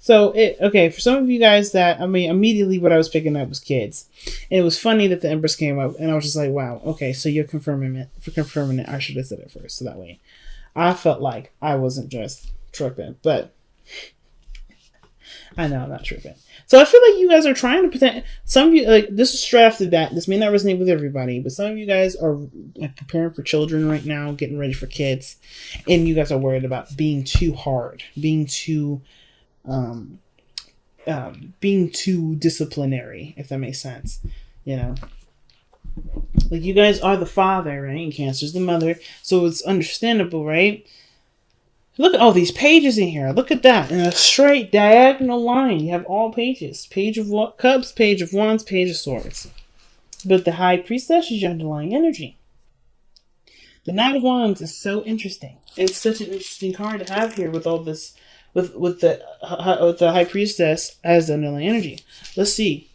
So okay, for some of you guys that, I mean, immediately what I was picking up was kids. And it was funny that the Empress came up, and I was just like, wow, okay, so you're confirming it. For confirming it, I should have said it first, so that way I felt like I wasn't just tripping. But I know I'm not tripping. So I feel like you guys are trying to pretend. Some of you, like, this is straight after that. This may not resonate with everybody, but some of you guys are like, preparing for children right now, getting ready for kids, and you guys are worried about being too hard, being too disciplinary, if that makes sense. You know, like, you guys are the father, right? And Cancer's the mother, so it's understandable, right? Look at all these pages in here. Look at that. In a straight diagonal line, you have all pages. Page of Cups, Page of Wands, Page of Swords. But the High Priestess is your underlying energy. The Knight of Wands is so interesting. It's such an interesting card to have here with all this, with the High Priestess as the underlying energy. Let's see.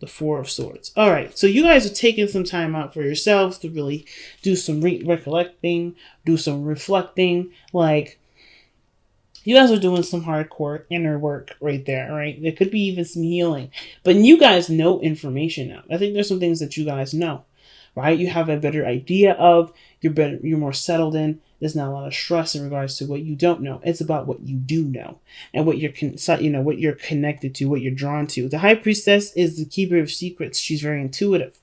The Four of Swords. All right, so you guys are taking some time out for yourselves to really do some recollecting, do some reflecting, like, you guys are doing some hardcore inner work right there, right? There could be even some healing. But you guys know information now. I think there's some things that you guys know, right? You have a better idea of, you're more settled in. There's not a lot of stress in regards to what you don't know. It's about what you do know and what you're what you're connected to, what you're drawn to. The High Priestess is the keeper of secrets. She's very intuitive.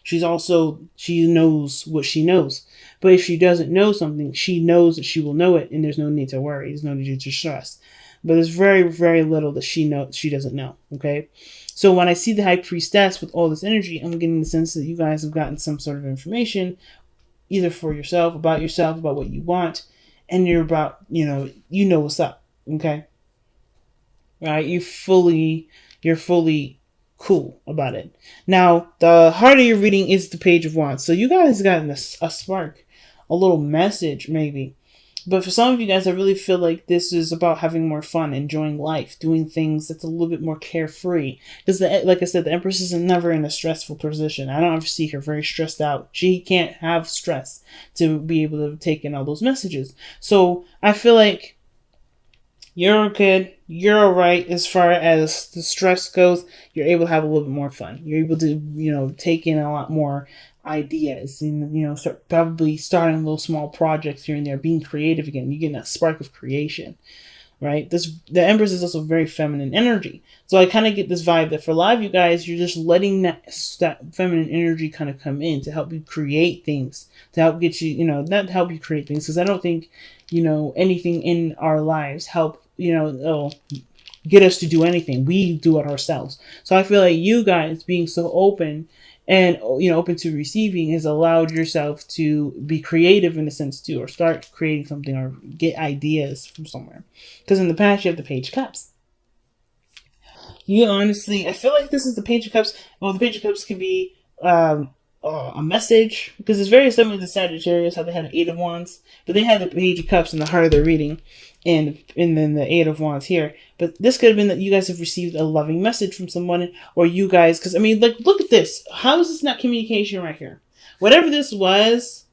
She knows what she knows. But if she doesn't know something, she knows that she will know it, and there's no need to worry. There's no need to stress. But there's very, very little that she doesn't know, okay? So when I see the High Priestess with all this energy, I'm getting the sense that you guys have gotten some sort of information, either for yourself, about what you want, and you're about, you know what's up, okay? Right? You're fully cool about it. Now, the heart of your reading is the Page of Wands. So you guys got a spark, a little message maybe. But for some of you guys, I really feel like this is about having more fun, enjoying life, doing things that's a little bit more carefree. Because, like I said, the Empress is never in a stressful position. I don't ever see her very stressed out. She can't have stress to be able to take in all those messages. So I feel like you're good. You're all right as far as the stress goes. You're able to have a little bit more fun. You're able to, take in a lot more ideas and, probably starting little small projects here and there, being creative again. You're getting that spark of creation, right? The Empress is also very feminine energy. So I kind of get this vibe that for a lot of you guys, you're just letting that feminine energy kind of come in to help you create things, to help get you, not to help you create things. Because I don't think, anything in our lives help, get us to do anything. We do it ourselves. So I feel like you guys being so open and, open to receiving has allowed yourself to be creative in a sense too, or start creating something or get ideas from somewhere. Because in the past, you have the Page of Cups. I feel like this is the Page of Cups. Well, the Page of Cups can be a message, because it's very similar to Sagittarius, how they had the Eight of Wands, but they had the Page of Cups in the heart of their reading, and then the Eight of Wands here. But this could have been that you guys have received a loving message from someone, or you guys, because look at this. How is this not communication right here? Whatever this was,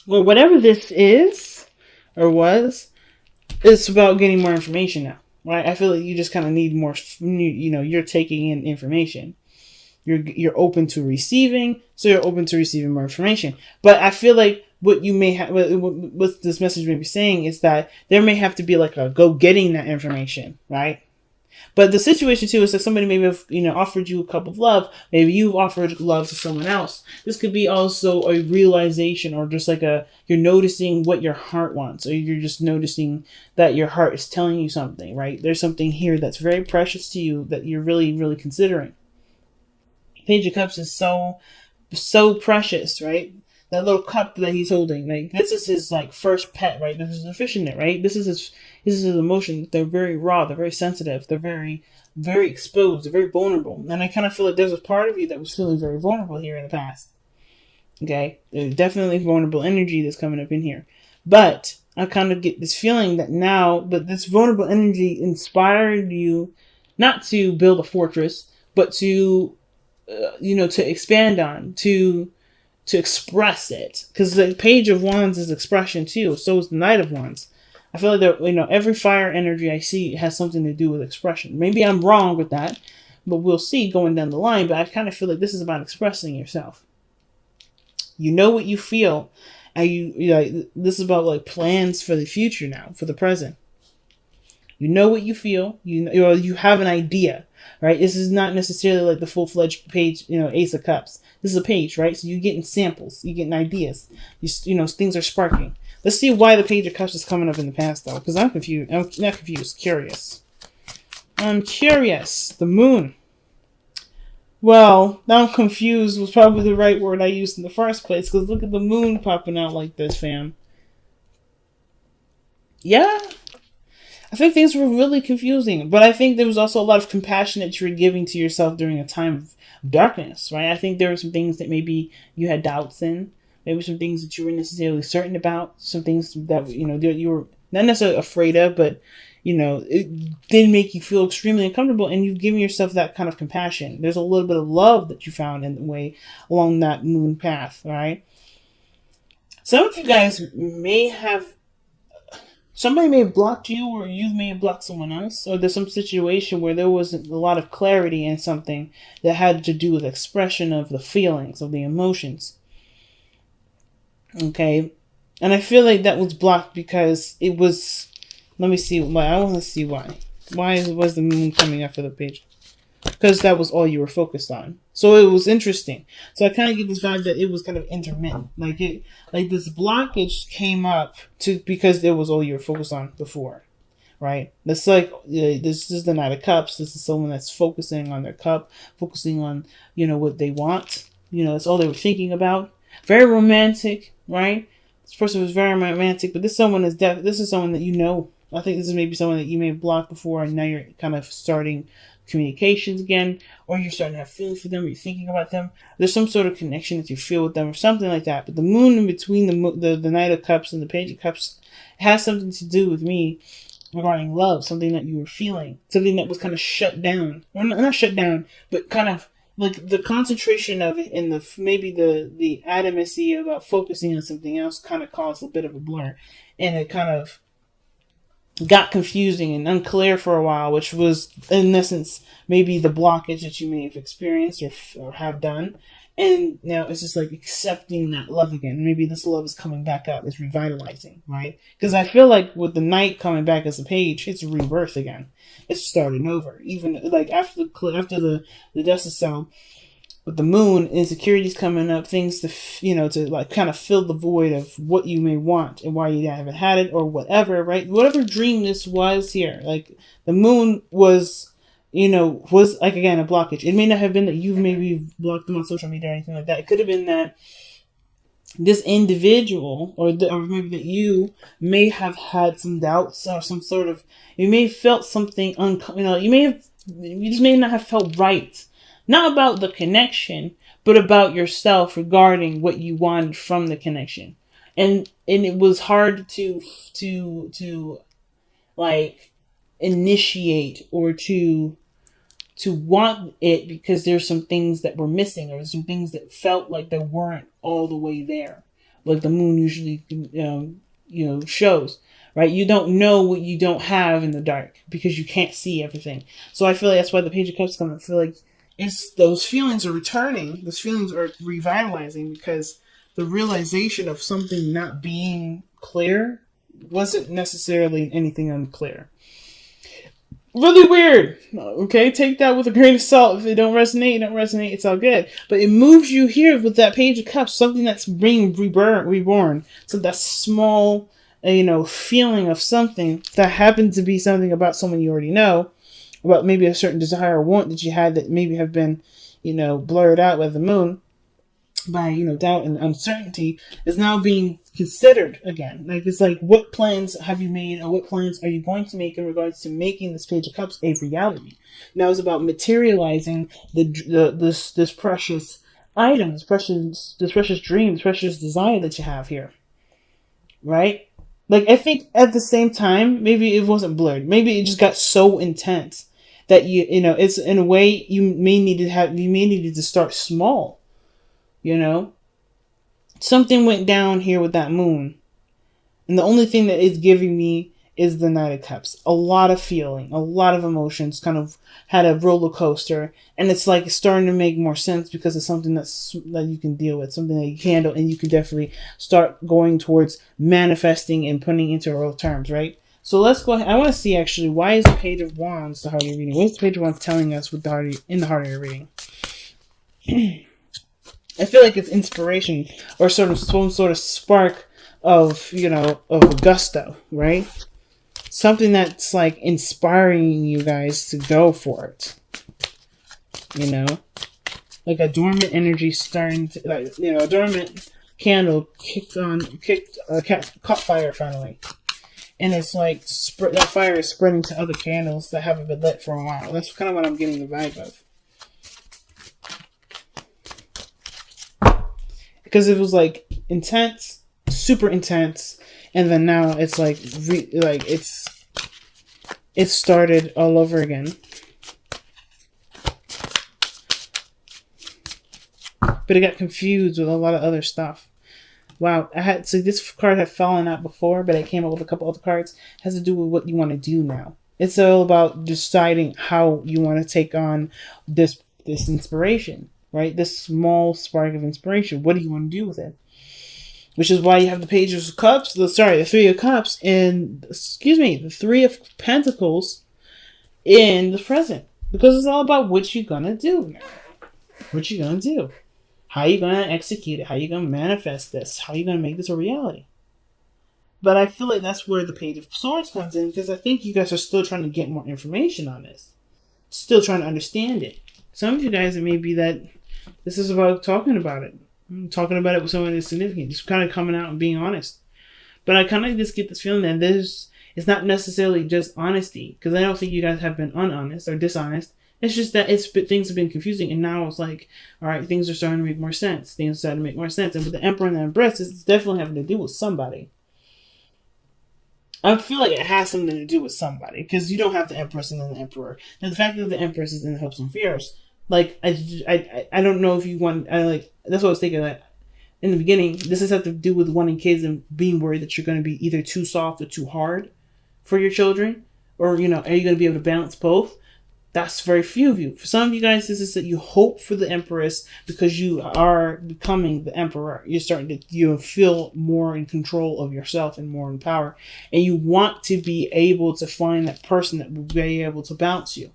or whatever this is, or was, it's about getting more information now, right? I feel like you just kind of need more, you're taking in information. You're open to receiving, so you're open to receiving more information. But I feel like what you may have, what this message may be saying is that there may have to be like a go getting that information, right? But the situation too is that somebody maybe have, offered you a cup of love. Maybe you've offered love to someone else. This could be also a realization, or just like you're noticing what your heart wants, or you're just noticing that your heart is telling you something, right? There's something here that's very precious to you that you're really, really considering. Page of Cups is so precious, right? That little cup that he's holding, like, this is his first pet, right? This is a fish in it, right? This is his emotion. They're very raw. They're very sensitive. They're very, very exposed. They're very vulnerable. And I kind of feel like there's a part of you that was feeling very vulnerable here in the past. Okay, there's definitely vulnerable energy that's coming up in here, but I kind of get this feeling that now, but this vulnerable energy inspired you not to build a fortress, but to to expand on, to express it. Because the Page of Wands is expression too. So is the Knight of Wands. I feel like that, every fire energy I see has something to do with expression. Maybe I'm wrong with that, but we'll see going down the line. But I kind of feel like this is about expressing yourself. You know what you feel, and this is about like plans for the future now, for the present. You know what you feel. You have an idea, right? This is not necessarily like the full-fledged page, Ace of Cups. This is a page, right? So you're getting samples. You're getting ideas. Things are sparking. Let's see why the Page of Cups is coming up in the past, though, because I'm confused. I'm not confused. Curious. I'm curious. The Moon. Well, now I'm confused was probably the right word I used in the first place, because look at the Moon popping out like this, fam. Yeah. I think things were really confusing, but I think there was also a lot of compassion that you were giving to yourself during a time of darkness, right? I think there were some things that maybe you had doubts in, maybe some things that you weren't necessarily certain about, some things that, you were not necessarily afraid of, but, it did make you feel extremely uncomfortable, and you've given yourself that kind of compassion. There's a little bit of love that you found in the way along that moon path, right? Some of you guys somebody may have blocked you, or you may have blocked someone else, or there's some situation where there wasn't a lot of clarity in something that had to do with expression of the feelings, of the emotions. Okay? And I feel like that was blocked because it was... Let me see why. I want to see why. Why was the moon coming up for the page? Because that was all you were focused on. So it was interesting. So I kind of get this vibe that it was kind of intermittent. Like this blockage came up because it was all you were focused on before, right? That's like this is the Knight of Cups. This is someone that's focusing on their cup, focusing on what they want. That's all they were thinking about. Very romantic, right? This person was very romantic, but this is someone that I think this is maybe someone that you may have blocked before, and now you're kind of starting communications again, or you're starting to have feelings for them, or you're thinking about them. There's some sort of connection that you feel with them, or something like that. But the moon in between the Knight of Cups and the Page of Cups has something to do with me regarding love, something that you were feeling, something that was kind of shut down, or not shut down, but kind of like the concentration of it, and the adamancy about focusing on something else kind of caused a bit of a blur, and it kind of got confusing and unclear for a while, which was in essence maybe the blockage that you may have experienced or have done. And now it's just like accepting that love again. Maybe this love is coming back up. It's revitalizing, right? Because I feel like with the Knight coming back as a page, it's a rebirth again. It's starting over. Even like after the dust is settled, with the moon, insecurities coming up, things to like kind of fill the void of what you may want and why you haven't had it or whatever, right? Whatever dream this was here, like the moon was like, again, a blockage. It may not have been that you maybe blocked them on social media or anything like that. It could have been that this individual or maybe that you may have had some doubts or some sort of, you may have felt something, you just may not have felt right. Not about the connection, but about yourself regarding what you wanted from the connection. And it was hard to like initiate or to want it because there's some things that were missing, or some things that felt like they weren't all the way there. Like the moon usually shows, right? You don't know what you don't have in the dark because you can't see everything. So I feel like that's why the Page of Cups come. I feel like those feelings are returning. Those feelings are revitalizing because the realization of something not being clear wasn't necessarily anything unclear. Really weird. Okay, take that with a grain of salt. If it don't resonate, it's all good. But it moves you here with that Page of Cups, something that's being reborn. So that small, feeling of something that happened to be something about someone you already know, about maybe a certain desire or want that you had that maybe have been, blurred out by the moon, by, doubt and uncertainty, is now being considered again. Like, it's like, what plans have you made, or what plans are you going to make in regards to making this Page of Cups a reality? Now it's about materializing this precious item, this precious dream, this precious desire that you have here. Right? Like, I think at the same time, maybe it wasn't blurred. Maybe it just got so intense that it's in a way you may need to start small. Something went down here with that moon. And the only thing that it's giving me is the Knight of Cups. A lot of feeling, a lot of emotions, kind of had a roller coaster, and it's like starting to make more sense because it's something that you can deal with, something that you can handle, and you can definitely start going towards manifesting and putting into real terms, right? So let's go ahead. I want to see actually, why is the Page of Wands the heart of your reading? What is the Page of Wands telling us with the heart in the heart of your reading? I feel like it's inspiration or sort of some sort of spark of, of gusto, right? Something that's like inspiring you guys to go for it. Like a dormant energy starting to, like, a dormant candle caught fire finally. And it's like that fire is spreading to other candles that haven't been lit for a while. That's kind of what I'm getting the vibe of. Because it was like intense, super intense, and then now it's like it's started all over again. But it got confused with a lot of other stuff. Wow, this card had fallen out before, but I came up with a couple other cards. It has to do with what you want to do now. It's all about deciding how you want to take on this inspiration. Right? This small spark of inspiration. What do you want to do with it? Which is why you have the Page of Cups, the Three of Cups, and, the Three of Pentacles in the present. Because it's all about what you're going to do now. What you're going to do. How you're going to execute it. How you're going to manifest this. How you're going to make this a reality. But I feel like that's where the Page of Swords comes in, because I think you guys are still trying to get more information on this. Still trying to understand it. Some of you guys, it may be that this is about talking about it. Talking about it with someone that's significant. Just kind of coming out and being honest. But I kind of just get this feeling that it's not necessarily just honesty. Because I don't think you guys have been unhonest or dishonest. It's just that things have been confusing. And now it's like, all right, things are starting to make more sense. Things are starting to make more sense. And with the Emperor and the Empress, it's definitely having to do with somebody. I feel like it has something to do with somebody. Because you don't have the Empress and then the Emperor. And the fact that the Empress is in the hopes and fears. Like, I don't know if you want... that's what I was thinking. Like, in the beginning, this has to do with wanting kids and being worried that you're going to be either too soft or too hard for your children. Or, are you going to be able to balance both? That's very few of you. For some of you guys, this is that you hope for the Empress because you are becoming the Emperor. You're starting to feel more in control of yourself and more in power. And you want to be able to find that person that will be able to balance you.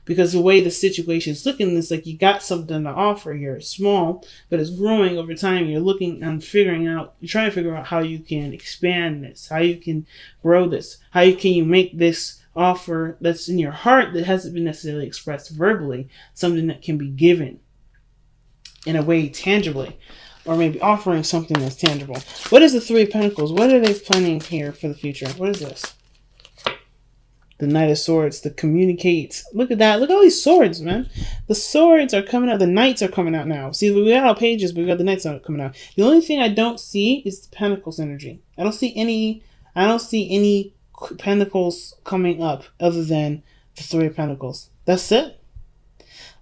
Because the way the situation is looking, it's like you got something to offer here. It's small, but it's growing over time. You're looking and you're trying to figure out how you can expand this, how you can grow this, can you make this offer that's in your heart that hasn't been necessarily expressed verbally, something that can be given in a way tangibly, or maybe offering something that's tangible. What is the Three of Pentacles? What are they planning here for the future? What is this? The Knight of Swords, to communicate. Look at that. Look at all these swords, man. The swords are coming out. The knights are coming out now. See, we got our pages, but we got the knights coming out. The only thing I don't see is the Pentacles energy. I don't see any Pentacles coming up other than the Three of Pentacles. That's it.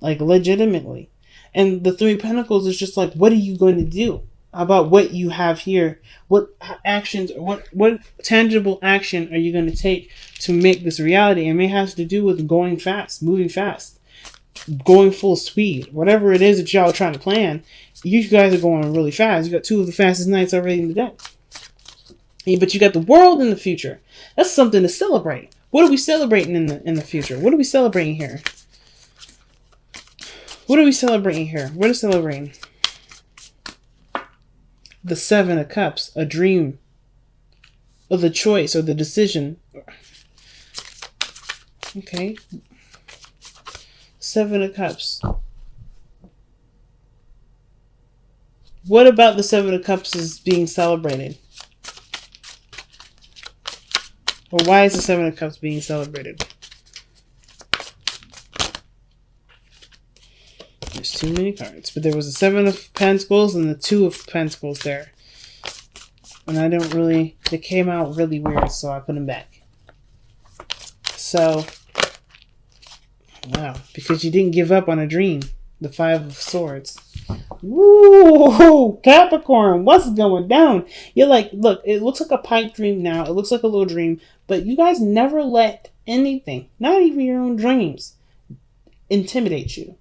Like, legitimately. And the Three of Pentacles is just like, what are you going to do about what you have here? What actions, what tangible action are you going to take to make this reality? And it has to do with going fast, moving fast, going full speed. Whatever it is that y'all are trying to plan, you guys are going really fast. You got two of the fastest knights already in the deck. But you got the world in the future. That's something to celebrate. What are we celebrating in the future? What are we celebrating here? What are we celebrating here? What is celebrating? The Seven of Cups, a dream, or the choice, or the decision. Okay. Seven of Cups. What about the Seven of Cups is being celebrated? Or why is the Seven of Cups being celebrated? There's too many cards. But there was a Seven of Pentacles and the Two of Pentacles there. And they came out really weird, so I put them back. So, wow. Because you didn't give up on a dream. The Five of Swords. Woo, Capricorn, what's going down? You're like, look, it looks like a pipe dream now. It looks like a little dream, but you guys never let anything, not even your own dreams, intimidate you.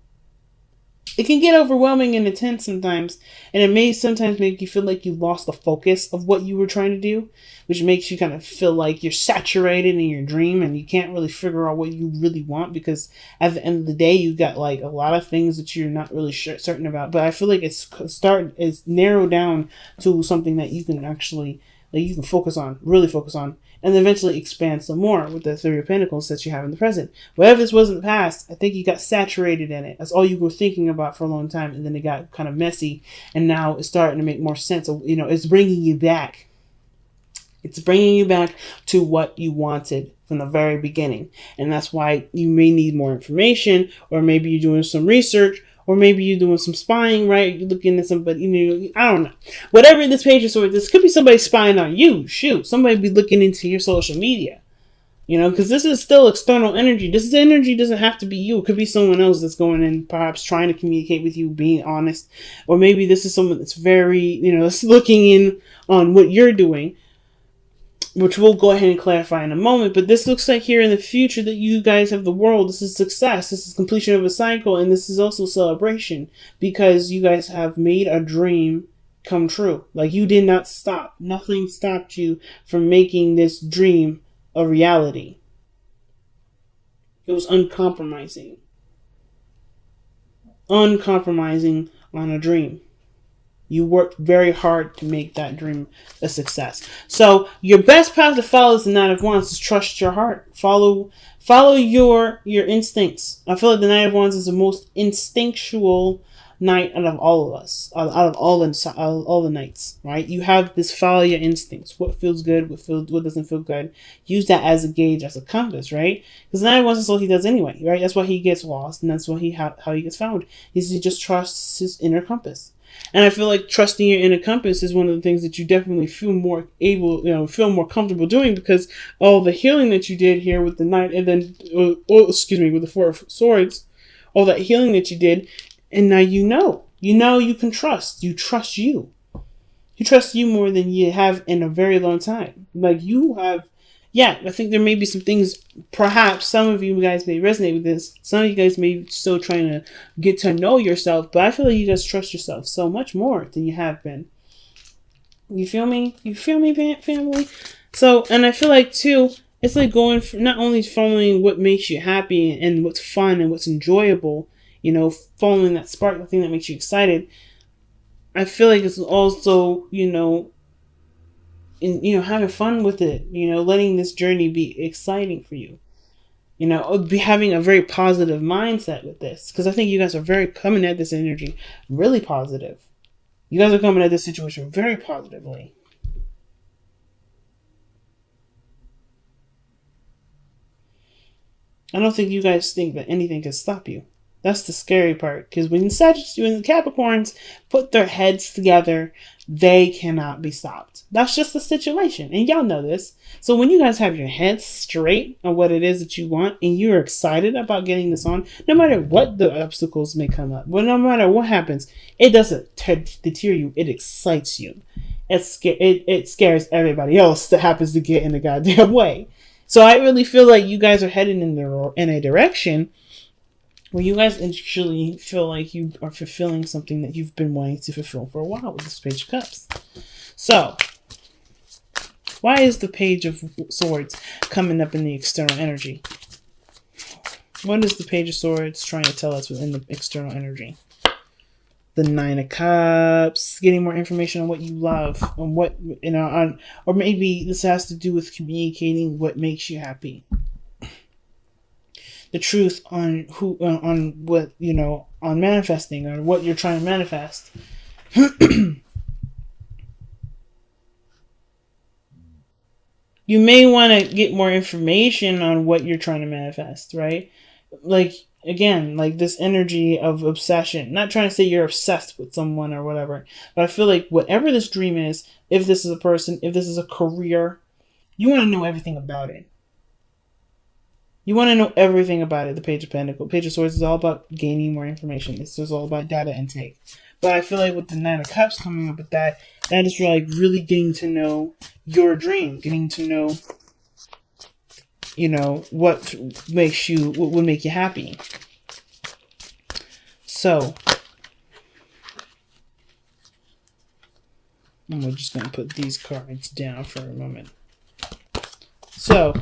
It can get overwhelming and intense sometimes, and it may sometimes make you feel like you lost the focus of what you were trying to do, which makes you kind of feel like you're saturated in your dream and you can't really figure out what you really want, because at the end of the day you got like a lot of things that you're not really certain about. But I feel like it's narrowed down to something that you can actually, like, you can focus on, really focus on, and then eventually expand some more with the Three of Pentacles that you have in the present. Whatever this was in the past, I think you got saturated in it. That's all you were thinking about for a long time, and then it got kind of messy, and now it's starting to make more sense. You know, it's bringing you back. It's bringing you back to what you wanted from the very beginning, and that's why you may need more information, or maybe you're doing some research, or maybe you're doing some spying, right? You're looking at somebody, you know, I don't know. Whatever this page is for, this could be somebody spying on you. Shoot, somebody be looking into your social media. You know, because this is still external energy. This energy doesn't have to be you. It could be someone else that's going in, perhaps trying to communicate with you, being honest. Or maybe this is someone that's very, you know, that's looking in on what you're doing, which we'll go ahead and clarify in a moment. But this looks like here in the future that you guys have the world. This is success. This is completion of a cycle. And this is also celebration, because you guys have made a dream come true. Like, you did not stop. Nothing stopped you from making this dream a reality. It was uncompromising. Uncompromising on a dream. You worked very hard to make that dream a success. So your best path to follow is the Knight of Wands. Is trust your heart. Follow your instincts. I feel like the Knight of Wands is the most instinctual knight out of all of us, out of all the knights, right? You have this follow your instincts. What feels good, what doesn't feel good. Use that as a gauge, as a compass, right? Because the Knight of Wands is all he does anyway, right? That's why he gets lost, and that's why how he gets found. He just trusts his inner compass. And I feel like trusting your inner compass is one of the things that you definitely feel more able, you know, feel more comfortable doing, because all the healing that you did here with the Knight, and then, with the Four of Swords, all that healing that you did, and now you can trust. You trust you. You trust you more than you have in a very long time. Like, you have, yeah, I think there may be some things, perhaps some of you guys may resonate with this. Some of you guys may be still trying to get to know yourself, but I feel like you guys trust yourself so much more than you have been. You feel me? You feel me, family? So, and I feel like, too, it's like going for not only following what makes you happy and what's fun and what's enjoyable, you know, following that spark, the thing that makes you excited. I feel like it's also, you know, having fun with it, you know, letting this journey be exciting for you, you know, be having a very positive mindset with this, because I think you guys are coming at this energy really positive. You guys are coming at this situation very positively. I don't think you guys think that anything can stop you. That's the scary part, because when the Capricorns put their heads together, they cannot be stopped. That's just the situation, and y'all know this. So when you guys have your heads straight on what it is that you want, and you're excited about getting this on, no matter what the obstacles may come up, but no matter what happens, it doesn't deter you. It excites you. It scares everybody else that happens to get in the goddamn way. So I really feel like you guys are heading in a direction where you guys actually feel like you are fulfilling something that you've been wanting to fulfill for a while with this Page of Cups. So, why is the Page of Swords coming up in the external energy? What is the Page of Swords trying to tell us within the external energy? The Nine of Cups, getting more information on what you love, on what, you know, or maybe this has to do with communicating what makes you happy. The truth on what, you know, on manifesting, or what you're trying to manifest. You may want to get more information on what you're trying to manifest, right? Like, again, like this energy of obsession. Not trying to say you're obsessed with someone or whatever, but I feel like whatever this dream is, if this is a person, if this is a career, you want to know everything about it. You want to know everything about it. The Page of Pentacles, Page of Swords is all about gaining more information. It's just all about data intake. But I feel like with the Nine of Cups coming up with that is like really getting to know your dream, getting to know, what would make you happy. So, we're just going to put these cards down for a moment. So,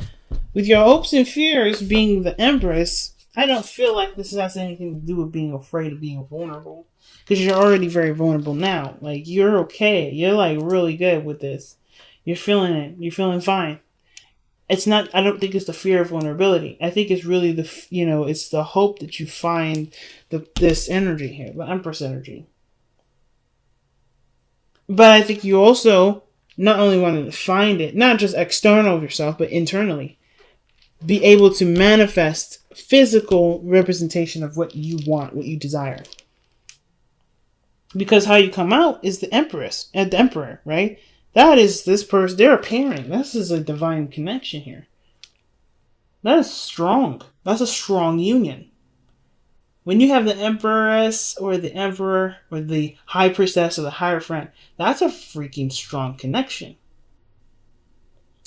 with your hopes and fears being the Empress, I don't feel like this has anything to do with being afraid of being vulnerable. Because you're already very vulnerable now. Like, you're okay. You're, like, really good with this. You're feeling it. You're feeling fine. It's not, I don't think it's the fear of vulnerability. I think it's really it's the hope that you find this energy here, the Empress energy. But I think you also not only want to find it, not just external of yourself, but internally. Be able to manifest physical representation of what you want, what you desire. Because how you come out is the Empress and the Emperor, right? That is this person. They're a pairing. This is a divine connection here. That is strong. That's a strong union. When you have the Empress or the Emperor or the High Priestess or the Hierophant, that's a freaking strong connection.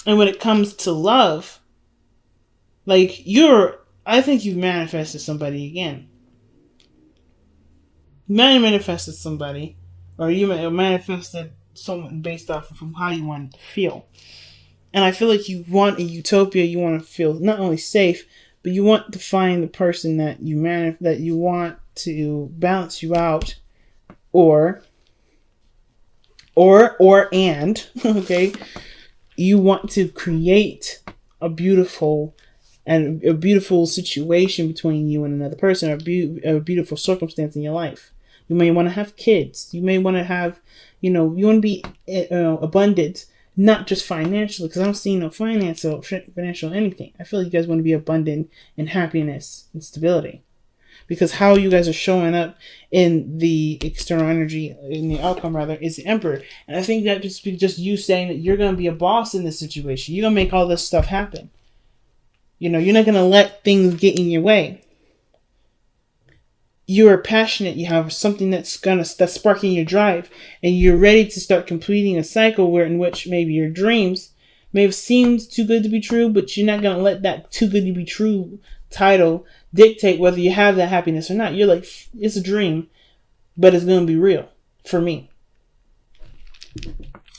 And when it comes to love, like I think you've manifested somebody again. You manifested somebody, or you manifested someone based off of how you want to feel. And I feel like you want a utopia. You want to feel not only safe, but you want to find the person that you want to balance you out, and okay, you want to create a beautiful situation between you and another person, a beautiful circumstance in your life. You may want to have kids. You may want to have, you want to be abundant, not just financially, because I don't see no financial anything. I feel like you guys want to be abundant in happiness and stability. Because how you guys are showing up in the external energy, in the outcome rather, is the Emperor. And I think that just you saying that you're going to be a boss in this situation. You're going to make all this stuff happen. You're not going to let things get in your way. You are passionate. You have something that's sparking your drive, and you're ready to start completing a cycle in which maybe your dreams may have seemed too good to be true, but you're not going to let that too good to be true title dictate whether you have that happiness or not. You're like, it's a dream, but it's going to be real for me.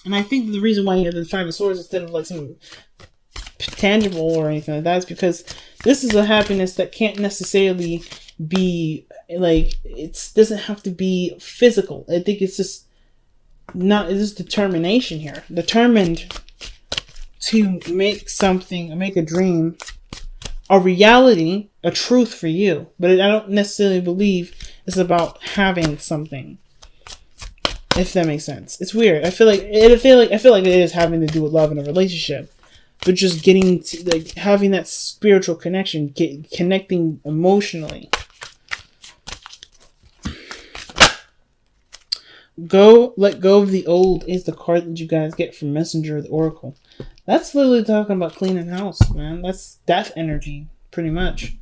And I think the reason why you have the Five of Swords instead of like something tangible or anything like that is because this is a happiness that can't necessarily be like, it doesn't have to be physical. I think it's just determination here. Determined to make a dream a reality, a truth for you. But I don't necessarily believe it's about having something. If that makes sense. It's weird. I feel like it is having to do with love in a relationship. But just getting to, like, having that spiritual connection, connecting emotionally. Let go of the old is the card that you guys get from Messenger of the Oracle. That's literally talking about cleaning house, man. That's death energy, pretty much.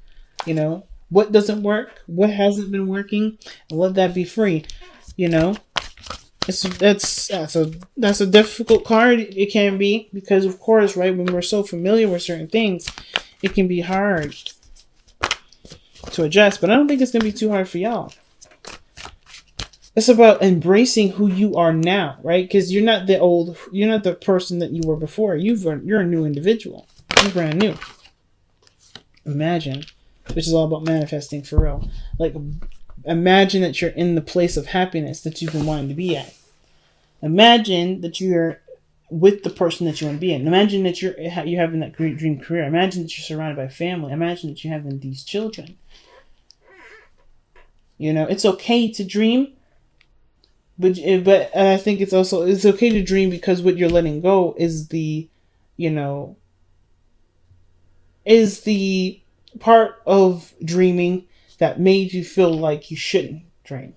What doesn't work, what hasn't been working, and let that be free. That's a difficult card. It can be, because of course, right, when we're so familiar with certain things, it can be hard to adjust. But I don't think it's gonna be too hard for y'all. It's about embracing who you are now, right? Because you're not the person that you were before. You're a new individual. You're brand new. Imagine, which is all about manifesting for real. Like, imagine that you're in the place of happiness that you've been wanting to be at. Imagine that you're with the person that you want to be in. Imagine that you're having that great dream career. Imagine that you're surrounded by family. Imagine that you're having these children. It's okay to dream. But I think it's okay to dream, because what you're letting go is the part of dreaming that made you feel like you shouldn't dream.